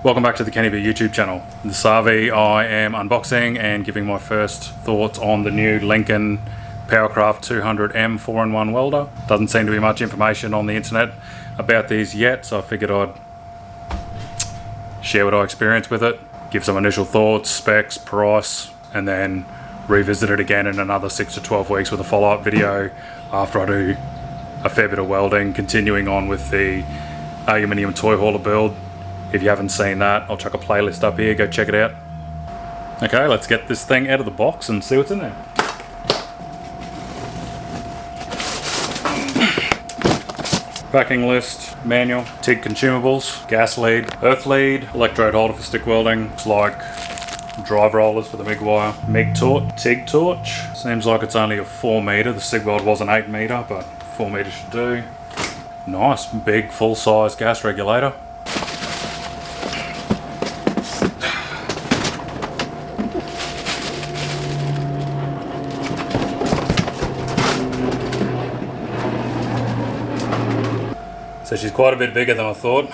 Welcome back to the Kenny B YouTube channel. This RV I am unboxing and giving my first thoughts on the new Lincoln Powercraft 200M 4-in-1 welder. Doesn't seem to be much information on the internet about these yet, so I figured I'd share what I experienced with it, give some initial thoughts, specs, price, and then revisit it again in another 6 to 12 weeks with a follow-up video after I do a fair bit of welding, continuing on with the aluminium toy hauler build. If you haven't seen that, I'll chuck a playlist up here, go check it out. Okay, let's get this thing out of the box and see what's in there. Packing list, manual, TIG consumables, gas lead, earth lead, electrode holder for stick welding. Looks like drive rollers for the MIG wire, MIG torch, TIG torch. Seems like it's only a 4 meter, the SIG weld was an 8 meter, but 4 meters should do. Nice, big, full-size gas regulator. So she's quite a bit bigger than I thought.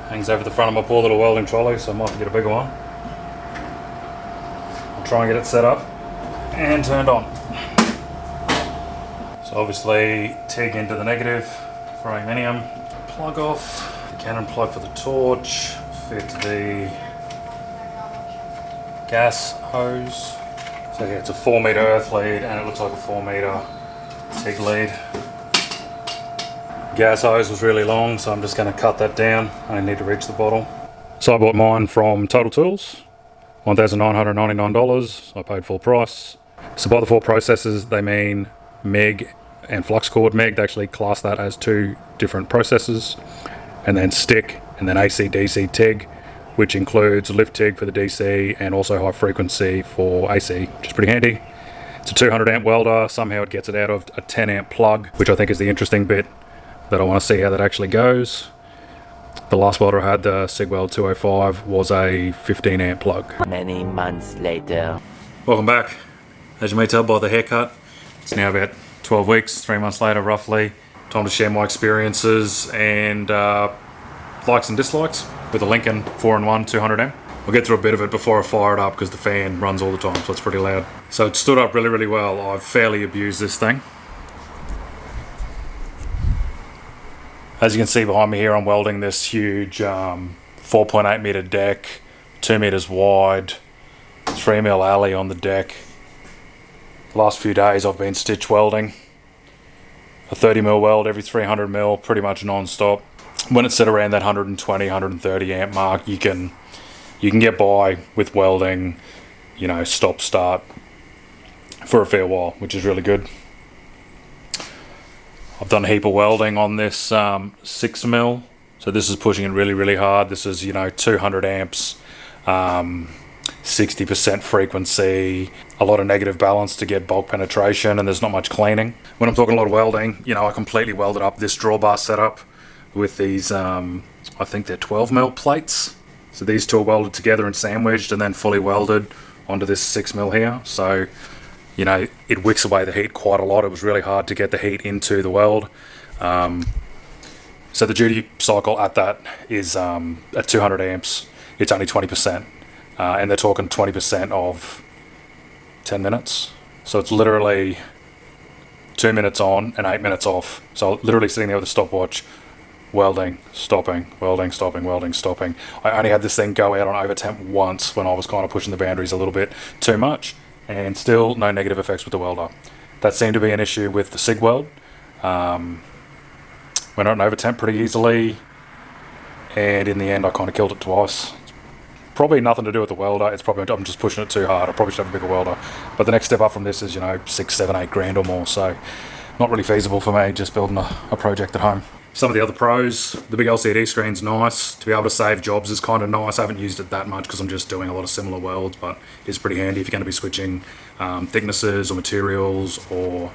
Hangs over the front of my poor little welding trolley, so I might have to get a bigger one. I'll try and get it set up and turned on. So obviously TIG into the negative for aluminium. Plug off, the cannon plug for the torch, fit the gas hose. So yeah, it's a 4 meter earth lead and it looks like a 4 meter TIG lead. Gas hose was really long, so I'm just going to cut that down. I need to reach the bottle. So I bought mine from Total Tools, $1,999. I paid full price. So by the 4 processes, they mean MIG and flux cord MIG. They actually class that as 2 different processes. And then stick, and then AC DC TIG, which includes lift TIG for the DC and also high frequency for AC, which is pretty handy. It's a 200 amp welder. Somehow it gets it out of a 10 amp plug, which I think is the interesting bit that I want to see how that actually goes. The last welder I had, the Sigweld 205, was a 15 amp plug. Many months later. Welcome back. As you may tell by the haircut, it's now about 12 weeks, 3 months later roughly. Time to share my experiences and likes and dislikes with the Lincoln 4-in-1 200M. I'll get through a bit of it before I fire it up because the fan runs all the time, so it's pretty loud. So it stood up really, really well. I've fairly abused this thing. As you can see behind me here, I'm welding this huge 4.8 meter deck, 2 meters wide, 3 mil alley on the deck. The last few days I've been stitch welding. A 30 mil weld every 300 mil, pretty much non-stop. When it's set around that 120, 130 amp mark, you can get by with welding, you know, stop, start for a fair while, which is really good. I've done a heap of welding on this 6 mil, so this is pushing it really, really hard. This is, you know, 200 amps, 60% frequency, a lot of negative balance to get bulk penetration, and there's not much cleaning. When I'm talking a lot of welding, you know, I completely welded up this drawbar setup with these, I think they're 12 mil plates. So these 2 are welded together and sandwiched and then fully welded onto this 6 mil here. So, you know, it wicks away the heat quite a lot. It was really hard to get the heat into the weld. So the duty cycle at that is at 200 amps, it's only 20%. And they're talking 20% of 10 minutes. So it's literally 2 minutes on and 8 minutes off. So literally sitting there with a stopwatch, welding, stopping, welding, stopping, welding, stopping. I only had this thing go out on over temp once when I was kind of pushing the boundaries a little bit too much. And still no negative effects with the welder. That seemed to be an issue with the SIG weld. Went on over temp pretty easily, and in the end I kind of killed it twice. Probably nothing to do with the welder, it's probably I'm just pushing it too hard. I probably should have a bigger welder. But the next step up from this is, you know, 6, 7, 8 grand or more, so not really feasible for me just building a project at home. Some of the other pros, the big LCD screen's nice. To be able to save jobs is kind of nice. I haven't used it that much because I'm just doing a lot of similar welds, but it's pretty handy if you're going to be switching thicknesses or materials or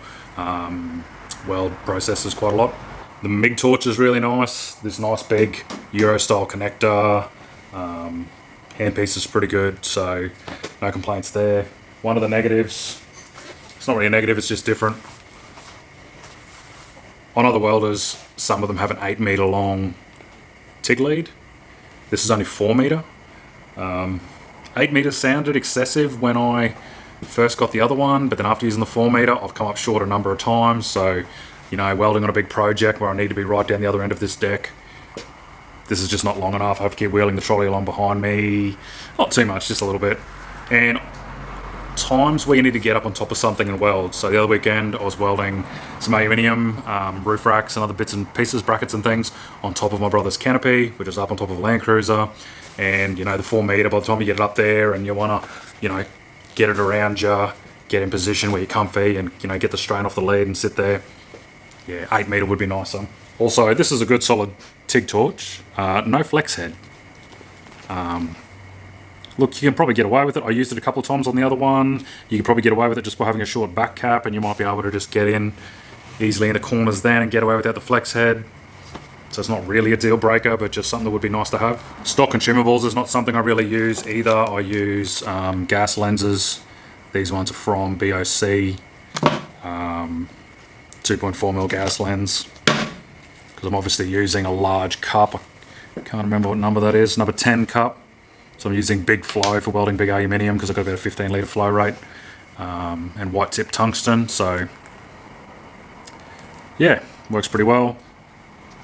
weld processes quite a lot. The MIG torch is really nice. This nice big Euro style connector. Handpiece is pretty good, so no complaints there. One of the negatives, it's not really a negative, it's just different. On other welders, some of them have an 8 meter long TIG lead. This is only 4 meter. 8 meters sounded excessive when I first got the other one, but then after using the 4 meter, I've come up short a number of times. So, you know, welding on a big project where I need to be right down the other end of this deck, this is just not long enough. I have to keep wheeling the trolley along behind me. Not too much, just a little bit. And times where you need to get up on top of something and weld. So the other weekend I was welding some aluminium roof racks and other bits and pieces, brackets and things on top of my brother's canopy, which is up on top of a Land Cruiser. And you know, the 4 meter, by the time you get it up there and you want to, you know, get it around you, get in position where you're comfy and, you know, get the strain off the lead and sit there, yeah, 8 meter would be nicer. Also, this is a good solid TIG torch, no flex head. Look, you can probably get away with it. I used it a couple of times on the other one. You can probably get away with it just by having a short back cap, and you might be able to just get in easily into corners then and get away without the flex head. So it's not really a deal breaker, but just something that would be nice to have. Stock consumables is not something I really use either. I use gas lenses. These ones are from BOC, 2.4mm gas lens, because I'm obviously using a large cup. I can't remember what number that is, number 10 cup. So I'm using big flow for welding big aluminium because I've got about a 15 litre flow rate, and white tip tungsten. So yeah, works pretty well.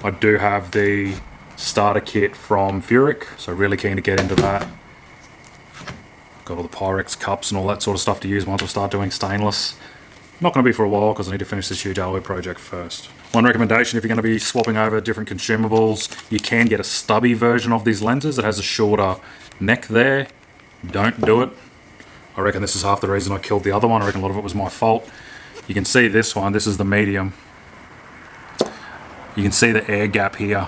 I do have the starter kit from Furic, so really keen to get into that. Got all the Pyrex cups and all that sort of stuff to use once I start doing stainless. Not going to be for a while because I need to finish this huge alloy project first. One recommendation, if you're going to be swapping over different consumables, you can get a stubby version of these lenses. It has a shorter neck there. Don't do it. I reckon this is half the reason I killed the other one. I reckon a lot of it was my fault. You can see this one, this is the medium. You can see the air gap here.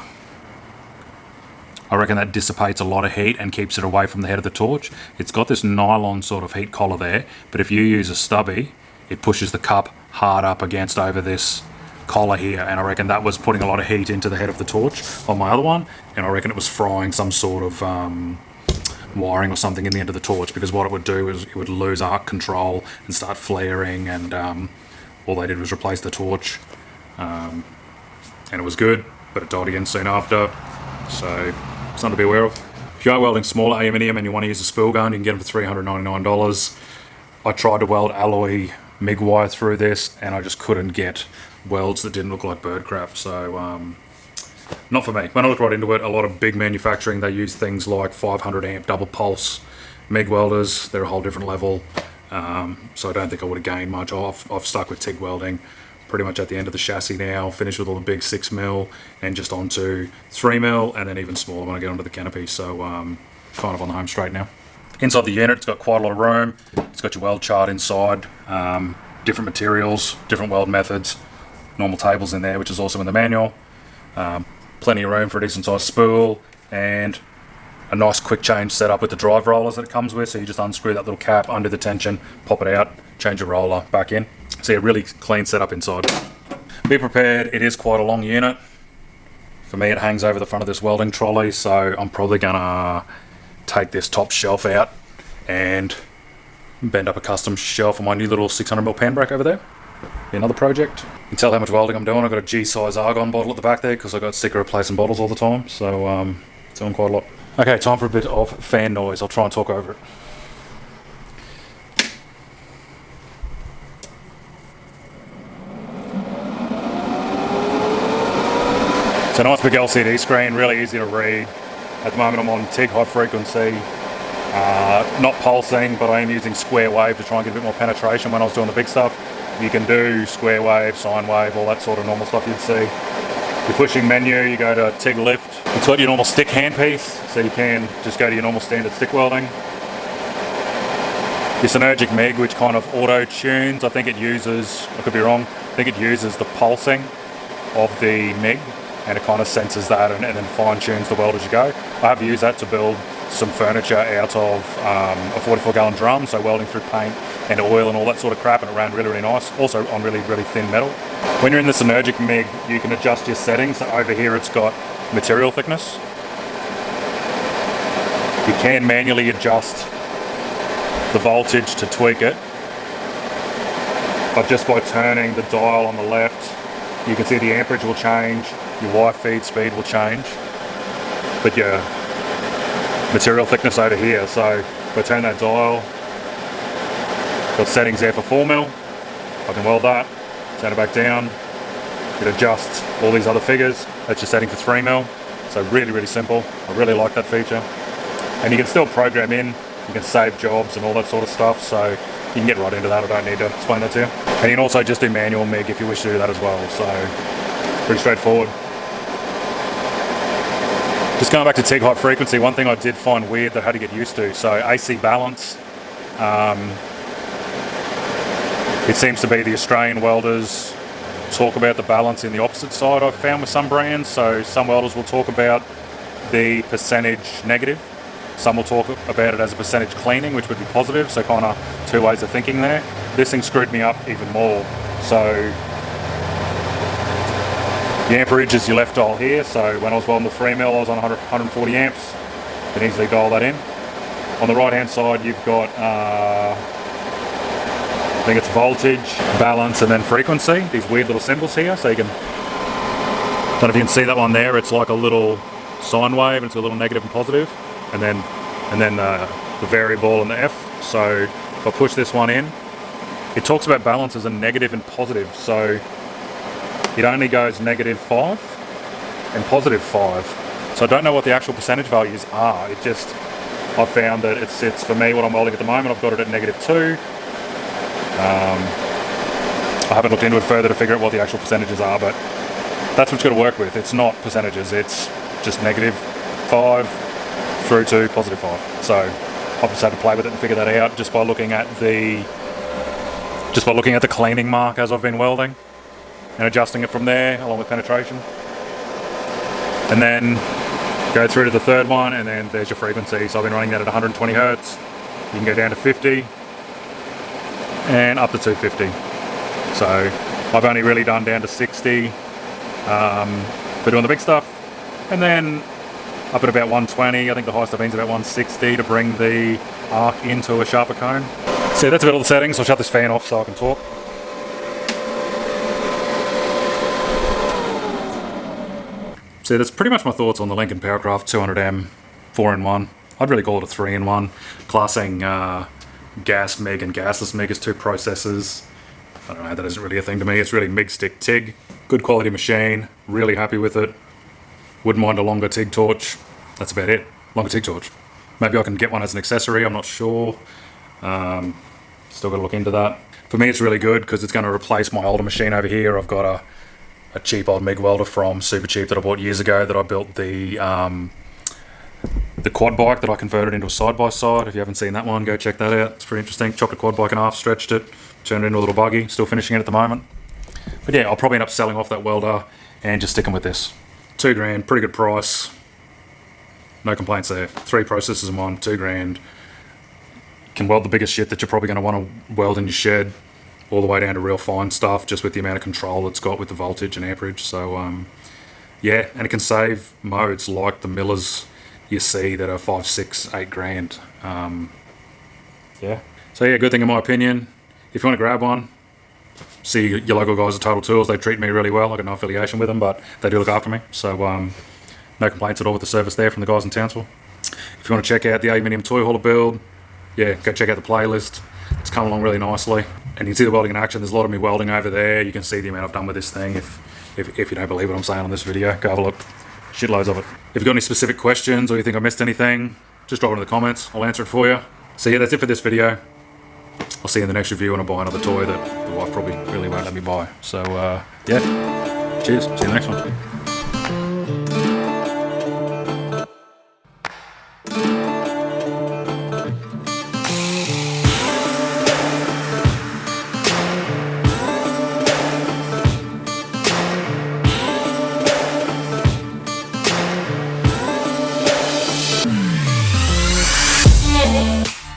I reckon that dissipates a lot of heat and keeps it away from the head of the torch. It's got this nylon sort of heat collar there, but if you use a stubby, it pushes the cup hard up against over this collar here, and I reckon that was putting a lot of heat into the head of the torch on my other one, and I reckon it was frying some sort of wiring or something in the end of the torch, because what it would do is it would lose arc control and start flaring, and all they did was replace the torch, and it was good, but it died again soon after. So something to be aware of. If you are welding small aluminium and you want to use a spool gun, you can get them for $399. I tried to weld alloy MIG wire through this and I just couldn't get welds that didn't look like bird crap, so not for me. When I looked right into it, a lot of big manufacturing, they use things like 500 amp double pulse MIG welders. They're a whole different level, so I don't think I would have gained much. I've stuck with TIG welding pretty much at the end of the chassis now, finished with all the big 6mm and just onto 3mm, and then even smaller when I get onto the canopy, so kind of on the home straight now. Inside the unit, it's got quite a lot of room. It's got your weld chart inside, different materials, different weld methods, normal tables in there, which is also in the manual. Plenty of room for a decent sized spool, and a nice quick change setup with the drive rollers that it comes with. So you just unscrew that little cap under the tension, pop it out, change your roller back in. So a really clean setup inside. Be prepared, it is quite a long unit. For me, it hangs over the front of this welding trolley, so I'm probably gonna take this top shelf out and bend up a custom shelf on my new little 600mm pan brake over there. Be another project. You can tell how much welding I'm doing. I've got a G-size argon bottle at the back there because I got sick of replacing bottles all the time, so doing quite a lot. Okay, time for a bit of fan noise. I'll try and talk over it. It's a nice big LCD screen, really easy to read. At the moment I'm on TIG high frequency, not pulsing, but I am using square wave to try and get a bit more penetration when I was doing the big stuff. You can do square wave, sine wave, all that sort of normal stuff you'd see. You're pushing menu, you go to TIG lift. It's got your normal stick handpiece, so you can just go to your normal standard stick welding. Your synergic MIG, which kind of auto-tunes, I think it uses, I could be wrong, I think it uses the pulsing of the MIG, and it kind of senses that and then fine-tunes the weld as you go. I have used that to build some furniture out of a 44-gallon drum, so welding through paint and oil and all that sort of crap, and it ran really, really nice. Also on really, really thin metal. When you're in the synergic MIG, you can adjust your settings. So over here it's got material thickness. You can manually adjust the voltage to tweak it, but just by turning the dial on the left, you can see the amperage will change, your wire feed speed will change. but your material thickness over here. So if I turn that dial, got settings there for 4 mil. I can weld that, turn it back down. It adjusts all these other figures. That's your setting for 3 mil. So really, really simple. I really like that feature. And you can still program in, you can save jobs and all that sort of stuff. So you can get right into that. I don't need to explain that to you. And you can also just do manual MIG if you wish to do that as well. So pretty straightforward. Just going back to TIG high frequency, one thing I did find weird that I had to get used to. So AC balance, it seems to be the Australian welders talk about the balance in the opposite side, I've found with some brands. So some welders will talk about the percentage negative. Some will talk about it as a percentage cleaning, which would be positive. So kind of two ways of thinking there. This thing screwed me up even more. So the amperage is your left dial here. So when I was welding the 3 mil, I was on 140 amps. You can easily dial that in. On the right hand side, you've got I think it's voltage, balance, and then frequency. These weird little symbols here. So you can, don't know if you can see that one there. It's like a little sine wave, and it's a little negative and positive. And then the variable and the F. So if I push this one in, it talks about balance as a negative and positive. So it only goes -5 and +5. So I don't know what the actual percentage values are. It just, I found that it sits, for me, what I'm welding at the moment, I've got it at -2. I haven't looked into it further to figure out what the actual percentages are, but that's what you've got to work with. It's not percentages, it's just -5 through to +5. So I've just had to play with it and figure that out just by looking at the cleaning mark as I've been welding and adjusting it from there along with penetration. And then go through to the third one, and then there's your frequency. So I've been running that at 120 hertz. You can go down to 50 and up to 250. So I've only really done down to 60 for doing the big stuff. And then up at about 120, I think the highest I've been is about 160 to bring the arc into a sharper cone. So that's about all the settings. I'll shut this fan off so I can talk. So that's pretty much my thoughts on the Lincoln Powercraft 200M 4-in-1. I'd really call it a 3-in-1, classing gas MIG and gasless MIG as two processes. I don't know, that isn't really a thing to me. It's really MIG stick TIG. Good quality machine, really happy with it. Wouldn't mind a longer TIG torch. That's about it. Longer TIG torch. Maybe I can get one as an accessory, I'm not sure. Still got to look into that. For me it's really good because it's going to replace my older machine over here. I've got a cheap old MIG welder from Super Cheap that I bought years ago that I built the quad bike that I converted into a side-by-side. If you haven't seen that one, go check that out. It's pretty interesting. Chopped a quad bike in half, stretched it, turned it into a little buggy. Still finishing it at the moment. But yeah, I'll probably end up selling off that welder and just sticking with this. $2 grand, pretty good price. No complaints there. 3 processes in one, $2 grand. Can weld the biggest shit that you're probably going to want to weld in your shed, all the way down to real fine stuff, just with the amount of control it's got with the voltage and amperage. So yeah, and it can save modes like the Millers you see that are 5, 6, $8 grand. Yeah. So yeah, good thing in my opinion. If you want to grab one, see your local guys at Total Tools. They treat me really well. I got no affiliation with them, but they do look after me. So no complaints at all with the service there from the guys in Townsville. If you want to check out the aluminium toy hauler build, yeah, go check out the playlist. It's come along really nicely. And you can see the welding in action. There's a lot of me welding over there. You can see the amount I've done with this thing. If you don't believe what I'm saying on this video, go have a look. Shitloads of it. If you've got any specific questions or you think I missed anything, just drop it in the comments. I'll answer it for you. So yeah, that's it for this video. I'll see you in the next review when I buy another toy that the wife probably really won't let me buy. So yeah, cheers. See you in the next one.